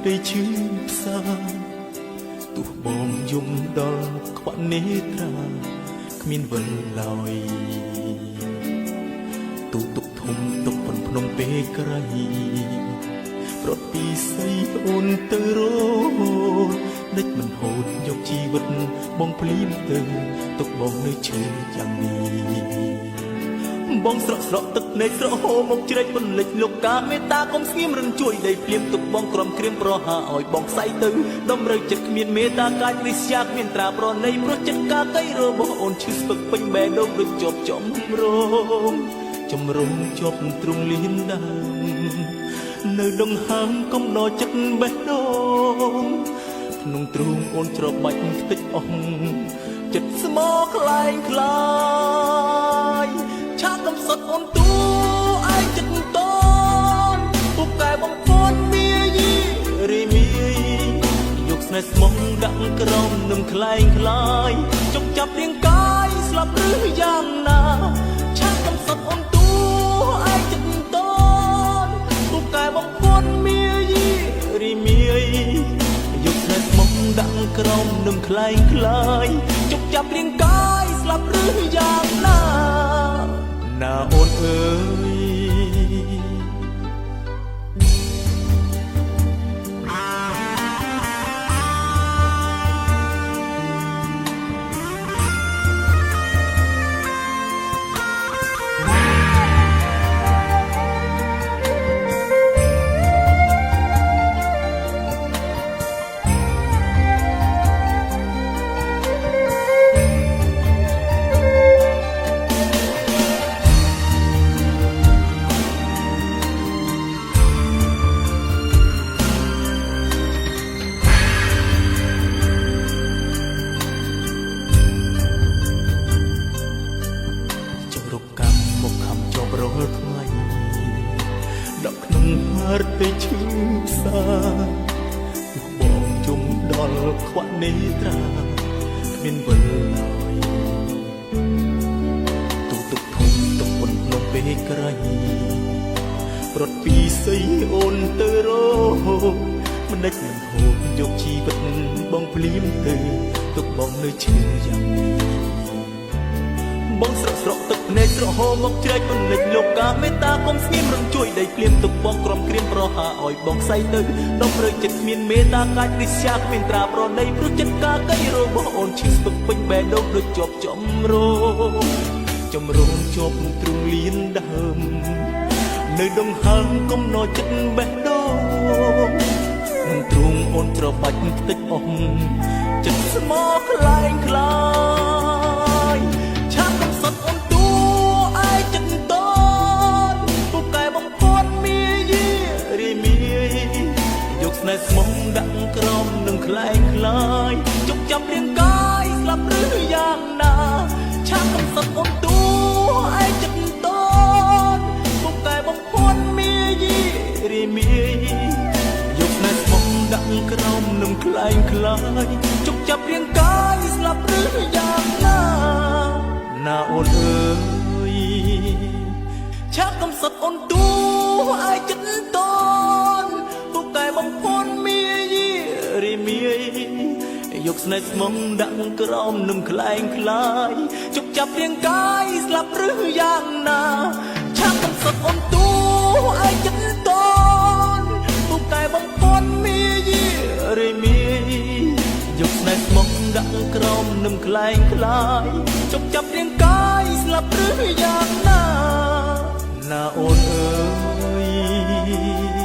ដីឈឺផ្សាទោះបងយំដល់ខ្វាក់នេត្រាគ្មានវិលឡើយទូទុកធំទុកប៉ុនភ្នំពេកក្រៃប្រត់ពីស្អីអូនទៅរត់ដេចមិនហូតយកជីវិតបងភ្លៀងទៅទុកបងនៅឈឺយ៉ាងនេះបងស្រក់ស្រក់ទឹកនៃស្រក់ហូរមកជ្រែកបន្លិចលោកកាមេត្តាកុំស្ងៀមរឹងជួយដៃភ្លៀមទុកបងក្រំក្រៀមប្រហាឲ្យបងខ្សែទៅតម្រូវចិត្តគ្មានមេត្តាកាចរិះជាគ្មានត្រាប្រណីព្រោះចិត្តកាកៃរបស់អូនឈឺស្ពឹកពេញបេះដូងដូចជាប់ចំរងជាប់ទ្រង់លៀនដើមនៅដងហាងកុំដល់ចិត្តបេះដូងក្នុងទ្រូងអូនច្របាច់ខ្ទេចអស់ចិត្តស្មោខ្លែងខ្លាយឆាកកំសត់អូនទូឯងចិត្តតនពុកកែបំពន់មាយីរីមីយកស្នេហ៍ស្មងដាក់ក្រោមនឹងខ្លែងខ្លាយចុកចាប់រាងកាយស្លាប់ឬយ៉ាងណាឆាកកំសត់អូនទូឯងចិត្តតនពុកកែបំពន់មាយីរីមីយកស្នេហ៍ស្មងដាក់ក្រោមនឹងខ្លែងខ្លាយចុកចាប់រាងកាយស្លាប់ឬយ៉ាងណាអូនអើយដល់ក្នុងហាត់ទៅឈឺផ្សាទោះបងជុំដល់ខ្វាក់នេត្រាគ្មានវិលឡើយទូទុកធំទុកប៉ុនភ្នំពេកក្រៃប្រត់ពីស្អីអូនទៅរកមិនដេចមិនហូបយកជីវិតបងភ្លៀងទៅទុកបងនៅឈឺយ៉ាងនេះបងស្រក់ស្រក់ទឹកភ្នែកស្រក់ហូរមកជ្រែកបន្លិចលោកកាមេត្តាកុំស្ងៀមរំជួយដៃភ្លៀងទុកបងក្រំក្រៀមប្រហាឲ្យបងខ្សែទៅតម្រូវចិត្តគ្មានមេត្តាកាចរិះជាគ្មានត្រាប្រណីព្រោះចិត្តកាកៃរបស់អូនឈឺស្ពឹកពេញបេះដូងដូចជាប់ចំរងជាប់ទ្រង់លៀនដើមនៅដងហាងកុំណចិត្តបេះដូងនឹងទ្រង់អូនច្របាច់ខ្ទេចអស់ចិត្តស្មោខ្លែងខ្លាយឆាកកំសត់អូនទូឯងចិត្តតនពុកកែបំពន់មាយីរីមីយកស្នេហ៍ស្មងដាក់ក្រោមនឹងខ្លែងខ្លាយជុកចាប់រាងកាយស្លាប់ឬយ៉ាងណាឆាកកំសត់អូនទូឯងចិត្តតនពុកកែបំពន់មាយីរីមីយកស្នេហ៍ស្មងដាក់ក្រោមនឹងខ្លែងខ្លាយជុកចាប់រាងកាយស្លាប់ឬយ៉ាងណាអូនអើយឆាកកំសត់អូនទូឯងចិត្តតនពុកកែបំពន់មាយីរីមីយកស្នេហ៍ស្មងដាក់ក្រោមនឹងខ្លែងខ្លាយជុកចាប់រាងកាយស្លាប់ឬយ៉ាងណាឆាកកំសត់អូនទូឯងចិត្តតនពុកកែបំពន់មាយីរីមីយកស្នេហ៍ស្មងដាក់ក្រោមនឹងខ្លែងខ្លាយចុកចាប់រាងកាយស្លាប់ឬយ៉ាងណាអូនអើយ